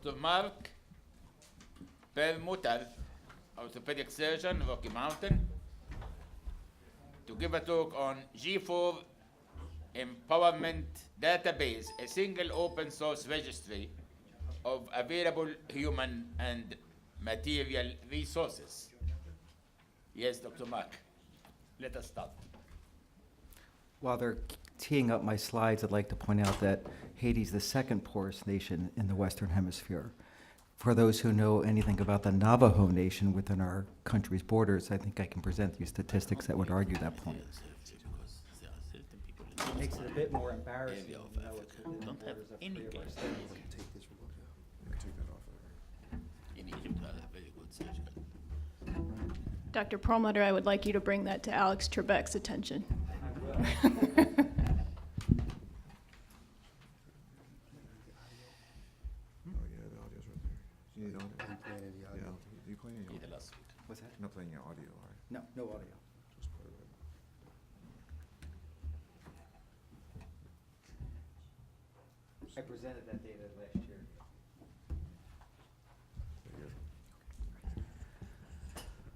Dr. Mark Perlmutter, orthopedic surgeon, Rocky Mountain, to give a talk on G4 Empowerment Database, a single open source registry of available human and material resources. Yes, Dr. Mark, let us start. While they're teeing up my slides, I'd like to point out that Haiti's the second poorest nation in the Western Hemisphere. For those who know anything about the Navajo Nation within our country's borders, I think I can present you statistics that would argue that point. It makes it a bit more embarrassing. Don't have any case. In Egypt, I have very good surgeon. Dr. Perlmutter, I would like you to bring that to Alex Trebek's attention. What's that? Not playing your audio, right? No, no audio. Just put it in. I presented that data last year.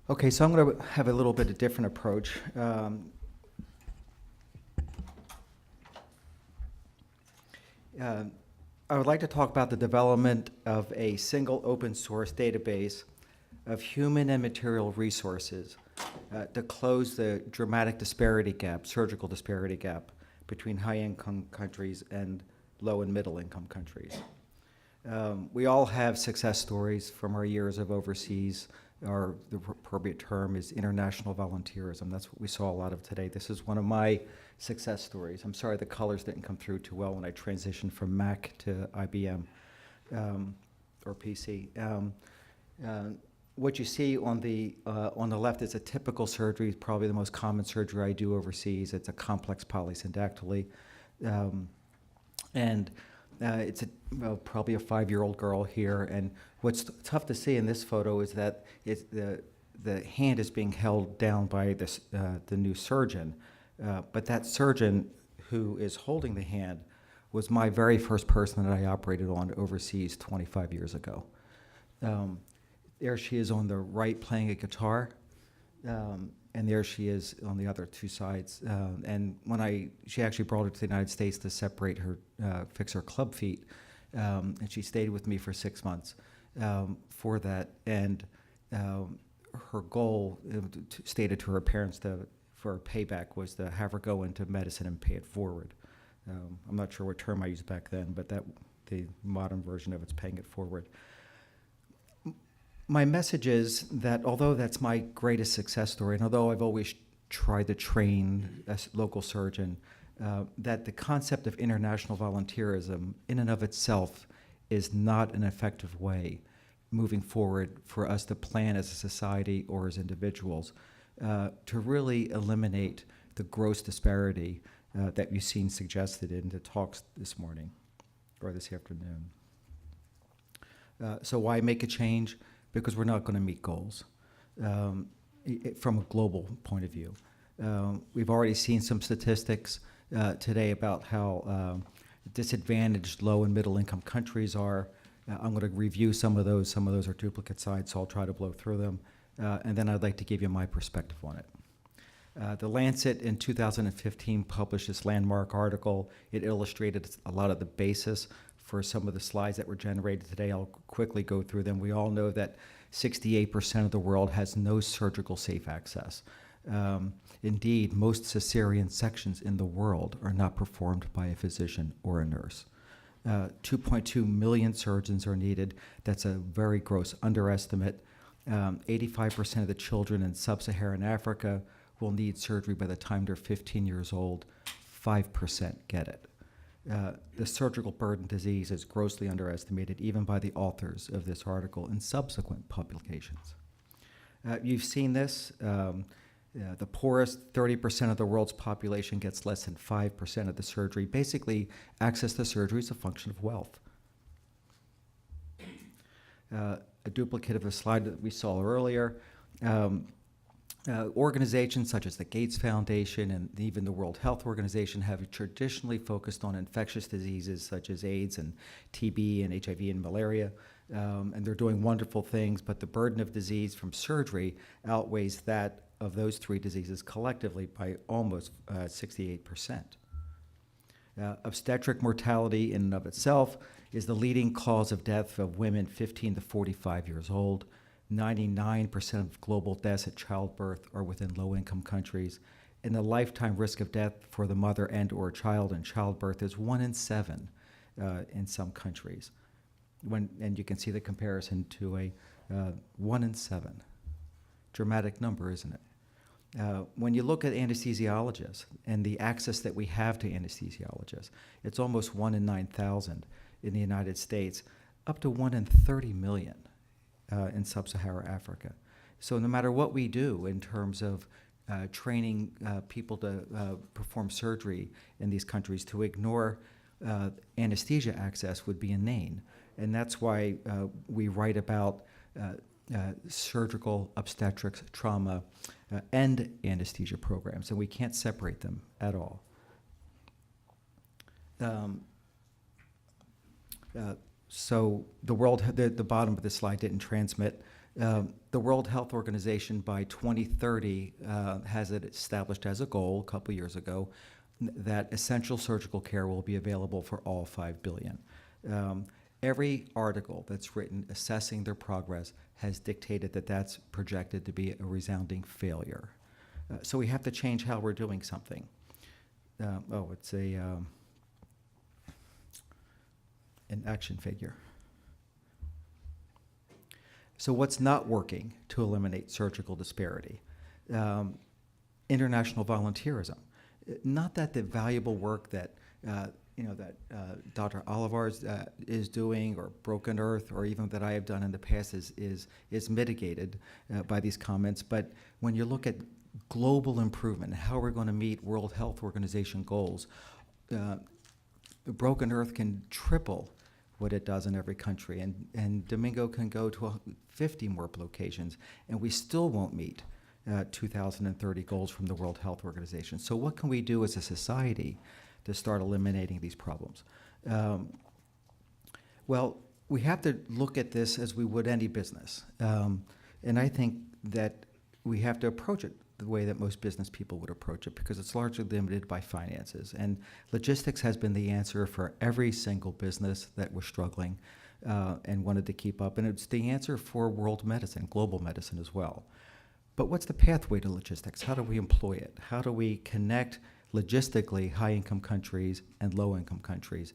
Okay, so I'm going to have a little bit of different approach. I would like to talk about the development of a single open source database of human and material resources to close the dramatic disparity gap, surgical disparity gap, between high-income countries and low and middle-income countries. We all have success stories from our years of overseas. The appropriate term is international volunteerism. That's what we saw a lot of today. This is one of my success stories. I'm sorry the colors didn't come through too well when I transitioned from Mac to IBM or PC. What you see on the left is a typical surgery, probably the most common surgery I do overseas. It's a complex polysyndactyly. It's probably a 5-year-old girl here. And what's tough to see in this photo is that the hand is being held down by the new surgeon. But that surgeon who is holding the hand was my very first person that I operated on overseas 25 years ago. There she is on the right playing a guitar, and there she is on the other two sides. And she actually brought her to the United States to separate her, fix her club feet, and she stayed with me for 6 months for that. And her goal, stated to her parents for a payback, was to have her go into medicine and pay it forward. I'm not sure what term I used back then, but the modern version of it's paying it forward. My message is that although that's my greatest success story, and although I've always tried to train a local surgeon, that the concept of international volunteerism in and of itself is not an effective way moving forward for us to plan as a society or as individuals to really eliminate the gross disparity that you've seen suggested in the talks this morning or this afternoon. So why make a change? Because we're not going to meet goals from a global point of view. We've already seen some statistics today about how disadvantaged low and middle income countries are. I'm going to review some of those. Some of those are duplicate slides, so I'll try to blow through them. And then I'd like to give you my perspective on it. The Lancet in 2015 published this landmark article. It illustrated a lot of the basis for some of the slides that were generated today. I'll quickly go through them. We all know that 68% of the world has no surgical safe access. Indeed, most cesarean sections in the world are not performed by a physician or a nurse. 2.2 million surgeons are needed. That's a very gross underestimate. 85% of the children in sub-Saharan Africa will need surgery by the time they're 15 years old. 5% get it. The surgical burden disease is grossly underestimated even by the authors of this article in subsequent publications. You've seen this. The poorest 30% of the world's population gets less than 5% of the surgery. Basically, access to surgery is a function of wealth. A duplicate of a slide that we saw earlier. Organizations such as the Gates Foundation and even the World Health Organization have traditionally focused on infectious diseases such as AIDS and TB and HIV and malaria. and they're doing wonderful things, but the burden of disease from surgery outweighs that of those three diseases collectively by almost 68%. Obstetric mortality in and of itself is the leading cause of death of women 15 to 45 years old. 99% of global deaths at childbirth are within low-income countries, and the lifetime risk of death for the mother and or child in childbirth is 1 in 7 in some countries. And you can see the comparison to a 1 in 7. Dramatic number, isn't it? When you look at anesthesiologists and the access that we have to anesthesiologists, it's almost 1 in 9,000 in the United States, up to 1 in 30 million in sub-Saharan Africa. So no matter what we do in terms of training people to perform surgery in these countries, to ignore anesthesia access would be inane. And that's why we write about surgical, obstetrics, trauma, and anesthesia programs, and we can't separate them at all. So the bottom of the slide didn't transmit. The World Health Organization by 2030 has it established as a goal a couple years ago that essential surgical care will be available for all 5 billion. Every article that's written assessing their progress has dictated that that's projected to be a resounding failure. So we have to change how we're doing something. It's an action figure. So what's not working to eliminate surgical disparity? International volunteerism. Not that the valuable work that Dr. Olivar is doing, or Broken Earth, or even that I have done in the past is mitigated by these comments. But when you look at global improvement, how we're going to meet World Health Organization goals, Broken Earth can triple what it does in every country, and Domingo can go to 50 more locations, and we still won't meet 2030 goals from the World Health Organization. So what can we do as a society to start eliminating these problems? Well, we have to look at this as we would any business. And I think that we have to approach it the way that most business people would approach it, because it's largely limited by finances. And logistics has been the answer for every single business that was struggling and wanted to keep up. And it's the answer for world medicine, global medicine as well. But what's the pathway to logistics? How do we employ it? How do we connect logistically high-income countries and low-income countries?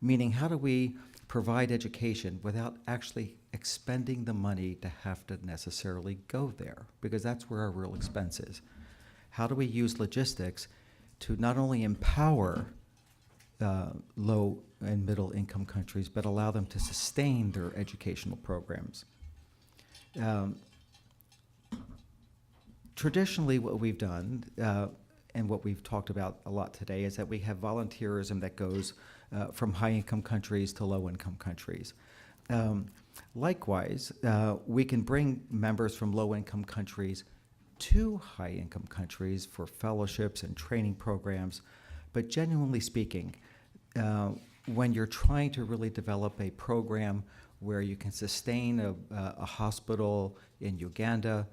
Meaning, how do we provide education without actually expending the money to have to necessarily go there? Because that's where our real expense is. How do we use logistics to not only empower low and middle income countries, but allow them to sustain their educational programs? Traditionally, what we've done, and what we've talked about a lot today, is that we have volunteerism that goes from high-income countries to low-income countries. Likewise, we can bring members from low-income countries to high-income countries for fellowships and training programs, but genuinely speaking, when you're trying to really develop a program where you can sustain a hospital in Uganda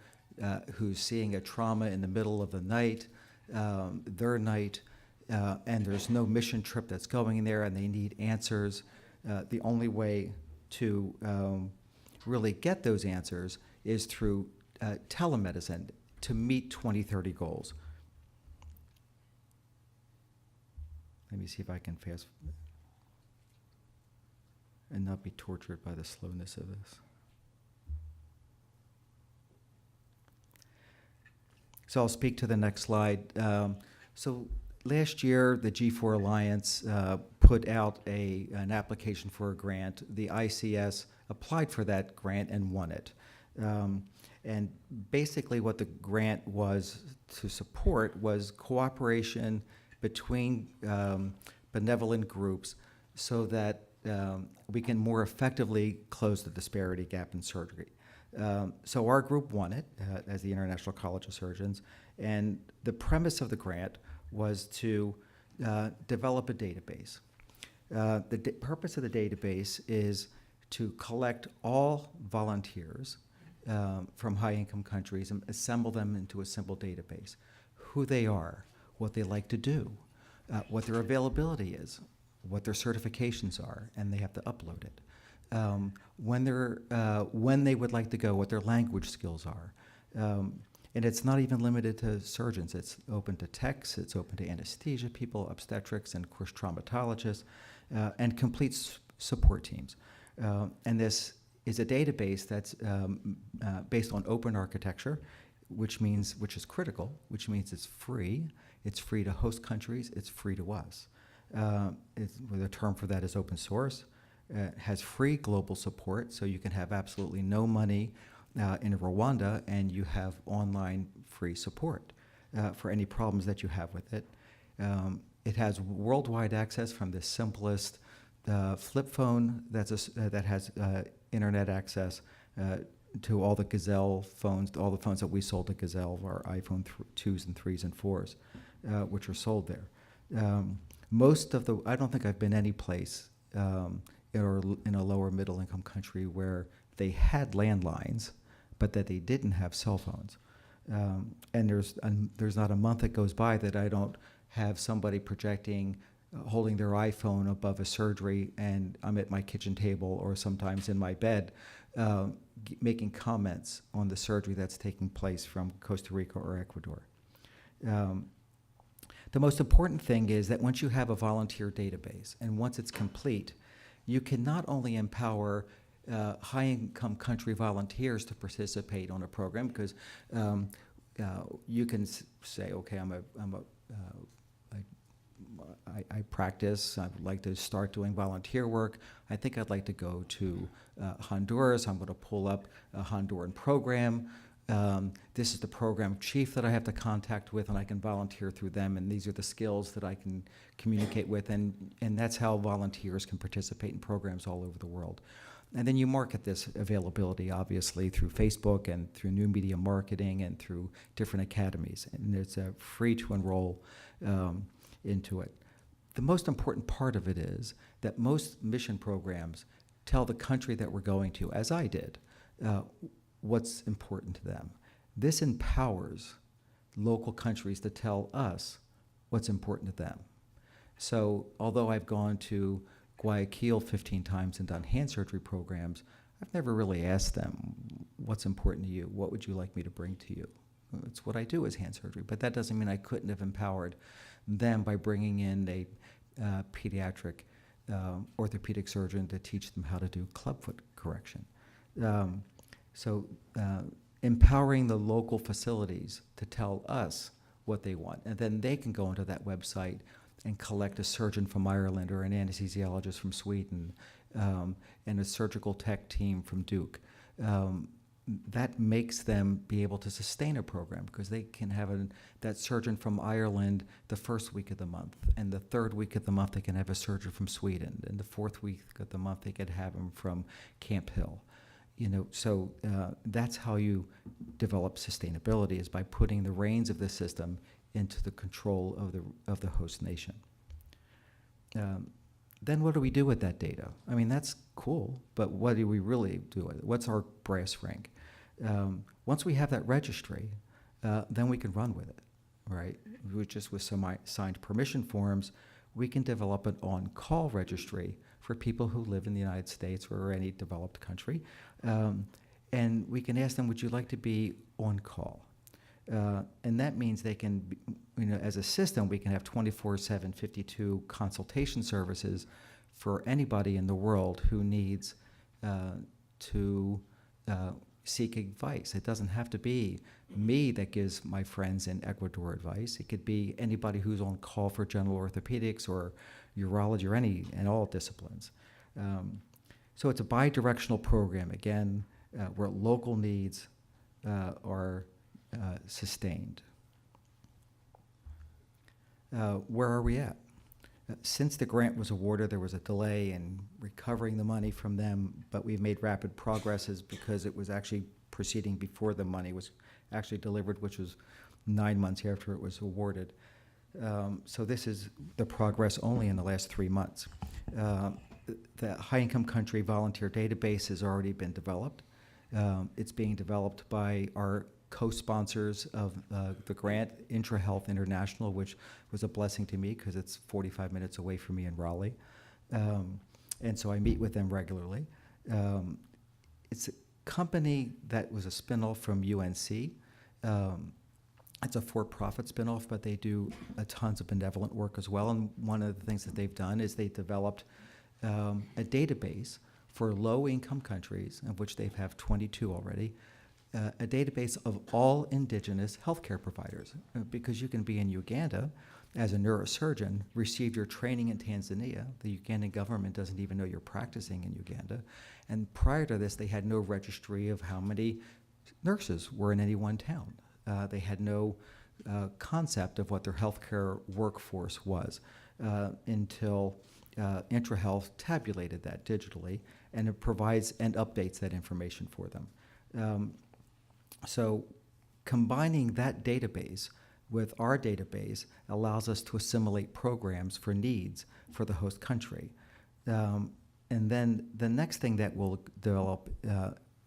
who's seeing a trauma in the middle of the night, their night, and there's no mission trip that's going in there and they need answers, the only way to really get those answers is through telemedicine to meet 2030 goals. Let me see if I can fast and not be tortured by the slowness of this. So I'll speak to the next slide. So last year, the G4 Alliance put out an application for a grant. The ICS applied for that grant and won it. And basically what the grant was to support was cooperation between benevolent groups so that we can more effectively close the disparity gap in surgery. So our group won it as the International College of Surgeons, and the premise of the grant was to develop a database. The purpose of the database is to collect all volunteers from high-income countries and assemble them into a simple database. Who they are, what they like to do, what their availability is, what their certifications are, and they have to upload it. When they would like to go, what their language skills are. And it's not even limited to surgeons. It's open to techs, it's open to anesthesia people, obstetrics, and of course traumatologists, and complete support teams. And this is a database that's based on open architecture, which is critical, which means it's free to host countries, it's free to us. The term for that is open source. It has free global support, so you can have absolutely no money in Rwanda, and you have online free support for any problems that you have with it. It has worldwide access from the simplest flip phone that has internet access to all the Gazelle phones, all the phones that we sold to Gazelle, our iPhone 2s and 3s and 4s, which are sold there. I don't think I've been any place in a lower middle income country where they had landlines, but that they didn't have cell phones. And there's not a month that goes by that I don't have somebody projecting, holding their iPhone above a surgery, and I'm at my kitchen table or sometimes in my bed, making comments on the surgery that's taking place from Costa Rica or Ecuador. The most important thing is that once you have a volunteer database, and once it's complete, you can not only empower high-income country volunteers to participate on a program, because you can say, okay, I practice, I would like to start doing volunteer work. I think I'd like to go to Honduras. I'm going to pull up a Honduran program. This is the program chief that I have to contact with, and I can volunteer through them, and these are the skills that I can communicate with, and that's how volunteers can participate in programs all over the world. And then you market this availability, obviously, through Facebook and through new media marketing and through different academies, and it's free to enroll into it. The most important part of it is that most mission programs tell the country that we're going to, as I did, what's important to them. This empowers local countries to tell us what's important to them. So although I've gone to Guayaquil 15 times and done hand surgery programs, I've never really asked them, what's important to you? What would you like me to bring to you? It's what I do is hand surgery, but that doesn't mean I couldn't have empowered them by bringing in a pediatric orthopedic surgeon to teach them how to do clubfoot correction. So empowering the local facilities to tell us what they want, and then they can go into that website and collect a surgeon from Ireland or an anesthesiologist from Sweden and a surgical tech team from Duke. That makes them be able to sustain a program, because they can have that surgeon from Ireland the first week of the month, and the third week of the month they can have a surgeon from Sweden, and the fourth week of the month they could have him from Camp Hill. So that's how you develop sustainability, is by putting the reins of the system into the control of the host nation. Then what do we do with that data? I mean, that's cool, but what do we really do with it? What's our brass ring? Once we have that registry, then we can run with it, right? Just with some signed permission forms, we can develop an on-call registry for people who live in the United States or any developed country. And we can ask them, would you like to be on call? And that means they can, as a system, we can have 24/7, 52 consultation services for anybody in the world who needs to seek advice. It doesn't have to be me that gives my friends in Ecuador advice. It could be anybody who's on call for general orthopedics or urology or any and all disciplines. So it's a bi-directional program, again, where local needs are sustained. Where are we at? Since the grant was awarded, there was a delay in recovering the money from them, but we've made rapid progresses because it was actually proceeding before the money was actually delivered, which was 9 months after it was awarded. So this is the progress only in the last 3 months. the high-income country volunteer database has already been developed. It's being developed by our co-sponsors of the grant, IntraHealth International, which was a blessing to me because it's 45 minutes away from me in Raleigh. And so I meet with them regularly. It's a company that was a spinoff from UNC. It's a for-profit spinoff, but they do tons of benevolent work as well. And one of the things that they've done is they developed a database for low-income countries, of which they have 22 already, a database of all indigenous healthcare providers. Because you can be in Uganda as a neurosurgeon, receive your training in Tanzania. The Ugandan government doesn't even know you're practicing in Uganda. And prior to this, they had no registry of how many nurses were in any one town. They had no concept of what their healthcare workforce was until IntraHealth tabulated that digitally, and it provides and updates that information for them. So combining that database with our database allows us to assimilate programs for needs for the host country. And then the next thing that we'll develop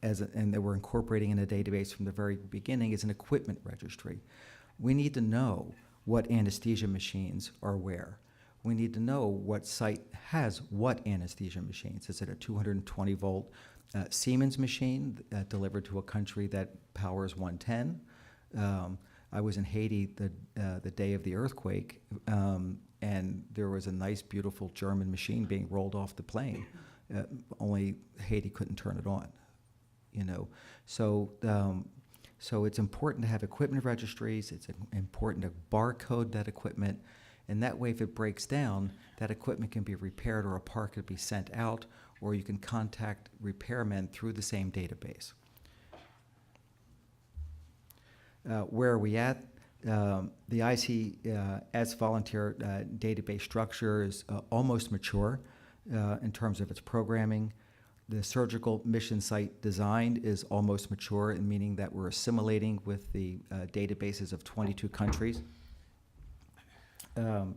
and that we're incorporating in a database from the very beginning is an equipment registry. We need to know what anesthesia machines are where. We need to know what site has what anesthesia machines. Is it a 220 volt Siemens machine delivered to a country that powers 110? I was in Haiti the day of the earthquake, and there was a nice, beautiful German machine being rolled off the plane. Only Haiti couldn't turn it on, you know. So it's important to have equipment registries. It's important to barcode that equipment, and that way, if it breaks down, that equipment can be repaired, or a part could be sent out, or you can contact repairmen through the same database. Where are we at? The ICS volunteer database structure is almost mature in terms of its programming. The surgical mission site design is almost mature, in meaning that we're assimilating with the databases of 22 countries. We're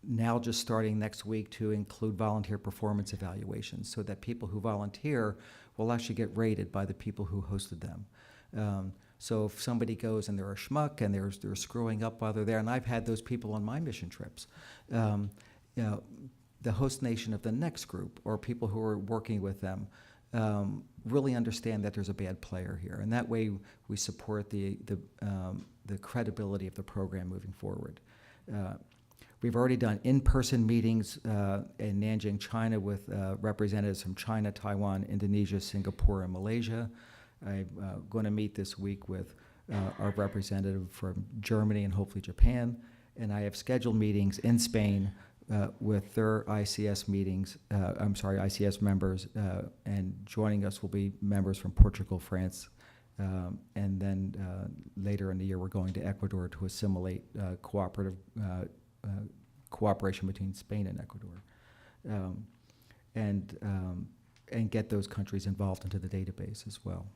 now just starting next week to include volunteer performance evaluations so that people who volunteer will actually get rated by the people who hosted them. So if somebody goes and they're a schmuck and they're screwing up while they're there, and I've had those people on my mission trips, you know, the host nation of the next group or people who are working with them really understand that there's a bad player here, and that way we support the credibility of the program moving forward. We've already done in-person meetings in Nanjing, China, with representatives from China, Taiwan, Indonesia, Singapore, and Malaysia. I'm going to meet this week with our representative from Germany and hopefully Japan, and I have scheduled meetings in Spain with their ICS ICS members, and joining us will be members from Portugal, France, and then later in the year we're going to Ecuador to assimilate cooperation between Spain and Ecuador, and get those countries involved into the database as well.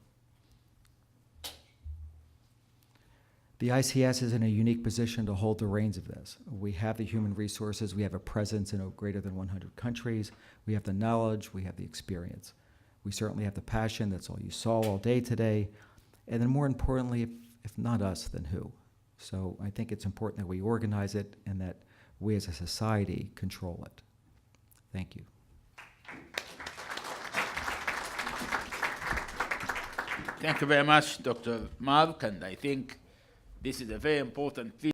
The ICS is in a unique position to hold the reins of this. We have the human resources, we have a presence in greater than 100 countries, we have the knowledge, we have the experience. We certainly have the passion, that's all you saw all day today, and then more importantly, if not us, then who? So I think it's important that we organize it and that we as a society control it. Thank you. Thank you very much, Dr. Mark, and I think this is a very important